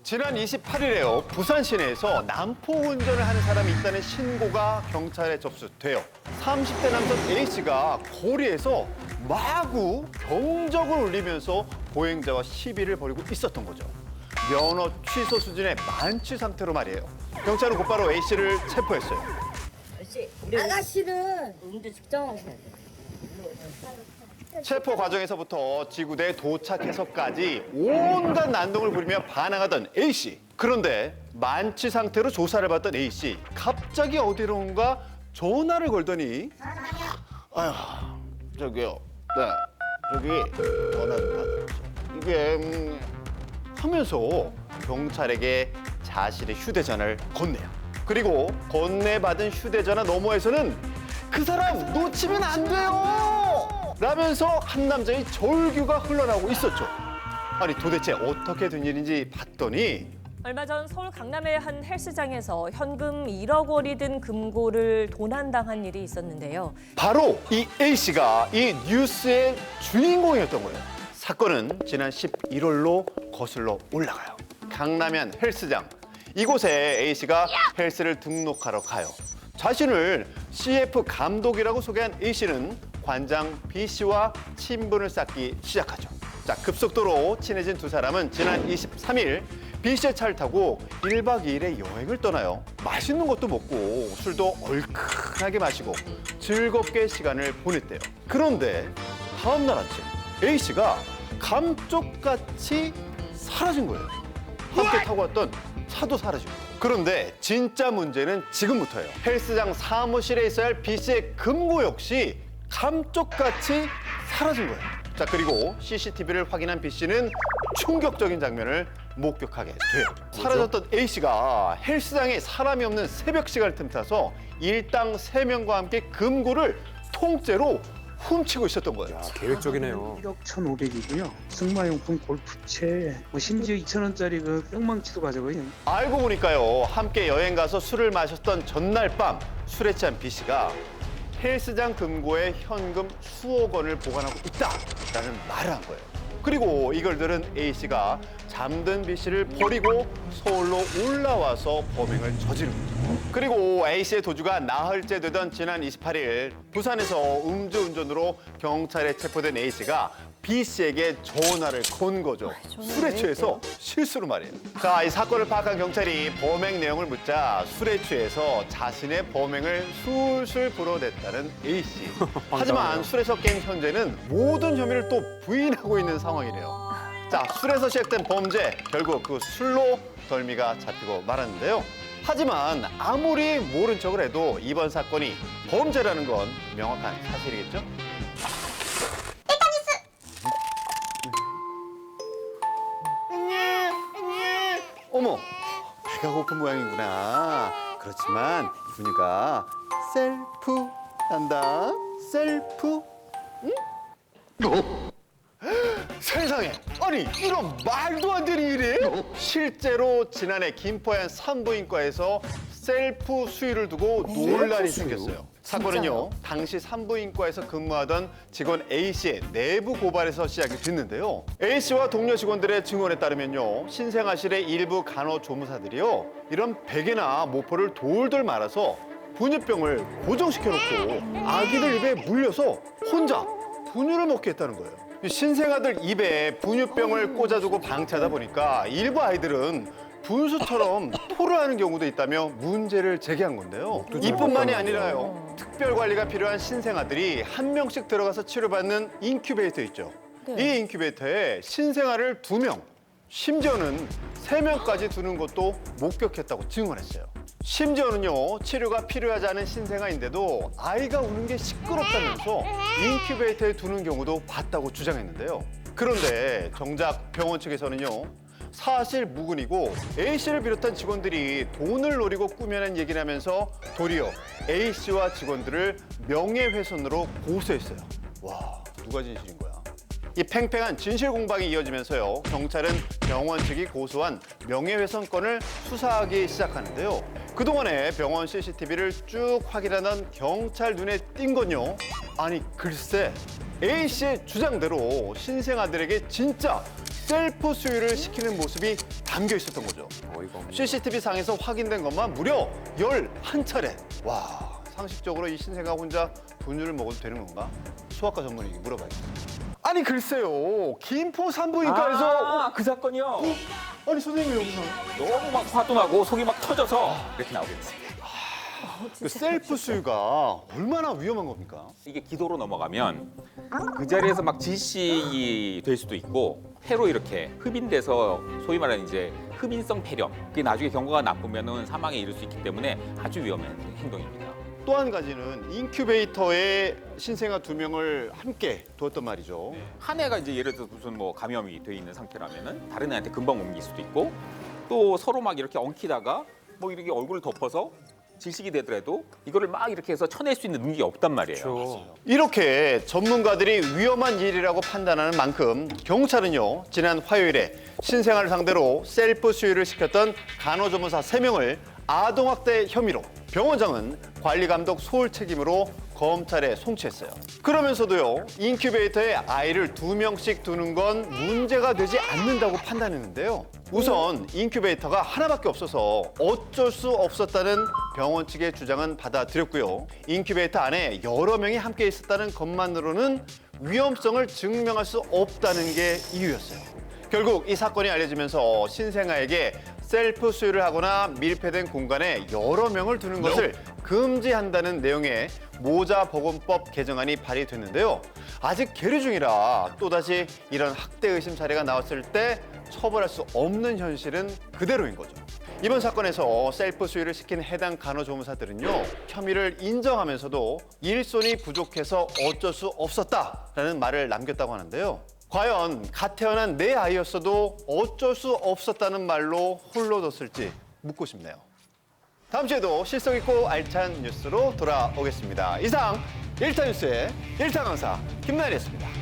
지난 28일에요. 부산 시내에서 난폭 운전을 하는 사람이 있다는 신고가 경찰에 접수돼요. 30대 남성 A씨가 거리에서 마구 경적을 울리면서 보행자와 시비를 벌이고 있었던 거죠. 면허 취소 수준의 만취 상태로 말이에요. 경찰은 곧바로 A씨를 체포했어요. 아가씨는 운전 측정하셔야 돼. 체포 과정에서부터 지구대에 도착해서까지 온갖 난동을 부리며 반항하던 A씨. 그런데 만취 상태로 조사를 받던 A씨. 갑자기 어디론가 전화를 걸더니 아휴, 저기요. 네, 저기 전화 좀 받아주세요. 이게 하면서 경찰에게 자신의 휴대전화를 건네요. 그리고 건네받은 휴대전화 너머에서는 그 사람 놓치면 안 돼요! 라면서 한 남자의 절규가 흘러나오고 있었죠. 아니 도대체 어떻게 된 일인지 봤더니 얼마 전 서울 강남의 한 헬스장에서 현금 1억 원이 든 금고를 도난당한 일이 있었는데요. 바로 이 A씨가 이 뉴스의 주인공이었던 거예요. 사건은 지난 11월로 거슬러 올라가요. 강남의 한 헬스장. 이곳에 A씨가 헬스를 등록하러 가요. 자신을 CF 감독이라고 소개한 A씨는 관장 B씨와 친분을 쌓기 시작하죠. 자, 급속도로 친해진 두 사람은 지난 23일 B씨의 차를 타고 1박 2일의 여행을 떠나요. 맛있는 것도 먹고 술도 얼큰하게 마시고 즐겁게 시간을 보냈대요. 그런데 다음 날 아침 A씨가 감쪽같이 사라진 거예요. 함께 타고 왔던 차도 사라지고. 그런데 진짜 문제는 지금부터예요. 헬스장 사무실에 있어야 할 B씨의 금고 역시 감쪽같이 사라진 거예요. 자, 그리고 CCTV를 확인한 B씨는 충격적인 장면을 목격하게 돼요. 사라졌던 A씨가 헬스장에 사람이 없는 새벽 시간을 틈타서 일당 3명과 함께 금고를 통째로 훔치고 있었던 거예요. 계획적이네요. 1억 1,500이고요. 승마용품, 골프채, 심지어 2,000원짜리 그 뿅망치도 가져가요. 알고 보니까요. 함께 여행 가서 술을 마셨던 전날 밤 술에 취한 B씨가 헬스장 금고에 현금 수억 원을 보관하고 있다라는 말을 한 거예요. 그리고 이걸 들은 A씨가 잠든 B씨를 버리고 서울로 올라와서 범행을 저지른 거죠. 그리고 A씨의 도주가 나흘째 되던 지난 28일 부산에서 음주운전으로 경찰에 체포된 A씨가 B씨에게 전화를 건 거죠. 술에 취해서 실수로 말이에요. 자, 이 사건을 파악한 경찰이 범행 내용을 묻자 술에 취해서 자신의 범행을 술술 불어댔다는 A씨. 하지만 술에서 깬 현재는 모든 혐의를 또 부인하고 있는 상황이래요. 자, 술에서 시작된 범죄, 결국 그 술로 덜미가 잡히고 말았는데요. 하지만 아무리 모른 척을 해도 이번 사건이 범죄라는 건 명확한 사실이겠죠? 어머, 배가 고픈 모양이구나. 그렇지만 이 분위가 셀프 한다. 셀프. 응? 세상에! 아니, 이런 말도 안 되는 일이? 실제로 지난해 김포의 한 산부인과에서 셀프 수유를 두고 논란이 생겼어요. 사건은요, 당시 산부인과에서 근무하던 직원 A씨의 내부 고발에서 시작이 됐는데요. A씨와 동료 직원들의 증언에 따르면요, 신생아실의 일부 간호조무사들이요, 이런 베개나 모포를 돌돌 말아서 분유병을 고정시켜놓고 아기들 입에 물려서 혼자 분유를 먹게 했다는 거예요. 신생아들 입에 분유병을 꽂아두고 방치하다 보니까 일부 아이들은 분수처럼 토를 하는 경우도 있다며 문제를 제기한 건데요. 이뿐만이 아니라요. 특별 관리가 필요한 신생아들이 한 명씩 들어가서 치료받는 인큐베이터 있죠. 이 인큐베이터에 신생아를 2명, 심지어는 3명까지 두는 것도 목격했다고 증언했어요. 심지어는요, 치료가 필요하지 않은 신생아인데도 아이가 우는 게 시끄럽다면서 인큐베이터에 두는 경우도 봤다고 주장했는데요. 그런데 정작 병원 측에서는요, 사실 무근이고 A씨를 비롯한 직원들이 돈을 노리고 꾸며낸 얘기를 하면서 도리어 A씨와 직원들을 명예훼손으로 고소했어요. 와, 누가 진실인 거야? 이 팽팽한 진실 공방이 이어지면서요, 경찰은 병원 측이 고소한 명예훼손 건을 수사하기 시작하는데요. 그동안에 병원 CCTV를 쭉 확인하던 경찰 눈에 띈 건요, 아니 글쎄 A씨의 주장대로 신생아들에게 진짜 셀프 수유를 시키는 모습이 담겨 있었던 거죠. CCTV 상에서 확인된 것만 무려 11차례. 와, 상식적으로 이 신생아 혼자 분유를 먹어도 되는 건가? 소아과 전문의에게 물어봐야겠다. 아니 글쎄요, 김포 산부인과에서 그 사건이요. 아니 선생님 여기서 너무 막 화도 나고 속이 막 터져서 이렇게 나오게 됐습니다. 그 셀프 수유가 얼마나 위험한 겁니까? 이게 기도로 넘어가면 그 자리에서 막 질식이 될 수도 있고 폐로 이렇게 흡인돼서 소위 말하는 이제 흡인성 폐렴. 그게 나중에 경과가 나쁘면은 사망에 이를 수 있기 때문에 아주 위험한 행동입니다. 또 한 가지는 인큐베이터에 신생아 2명을 함께 두었단 말이죠. 한 애가 이제 예를 들어서 무슨 뭐 감염이 돼 있는 상태라면은 다른 애한테 금방 옮길 수도 있고 또 서로 막 이렇게 엉키다가 뭐 이렇게 얼굴을 덮어서 질식이 되더라도 이거를 막 이렇게 해서 쳐낼 수 있는 능력이 없단 말이에요. 이렇게 전문가들이 위험한 일이라고 판단하는 만큼 경찰은요, 지난 화요일에 신생아를 상대로 셀프 수유를 시켰던 간호조무사 3명을 아동학대 혐의로 병원장은 관리감독 소홀 책임으로 검찰에 송치했어요. 그러면서도요, 인큐베이터에 아이를 2명씩 두는 건 문제가 되지 않는다고 판단했는데요. 우선 인큐베이터가 하나밖에 없어서 어쩔 수 없었다는 병원 측의 주장은 받아들였고요. 인큐베이터 안에 여러 명이 함께 있었다는 것만으로는 위험성을 증명할 수 없다는 게 이유였어요. 결국 이 사건이 알려지면서 신생아에게 셀프 수유를 하거나 밀폐된 공간에 여러 명을 두는 것을 금지한다는 내용의 모자보건법 개정안이 발의됐는데요. 아직 계류 중이라 또다시 이런 학대 의심 사례가 나왔을 때 처벌할 수 없는 현실은 그대로인 거죠. 이번 사건에서 셀프 수유를 시킨 해당 간호조무사들은요, 혐의를 인정하면서도 일손이 부족해서 어쩔 수 없었다라는 말을 남겼다고 하는데요. 과연 갓 태어난 내 아이였어도 어쩔 수 없었다는 말로 홀로 뒀을지 묻고 싶네요. 다음 주에도 실속 있고 알찬 뉴스로 돌아오겠습니다. 이상 1타 뉴스의 1타 강사 김나연이었습니다.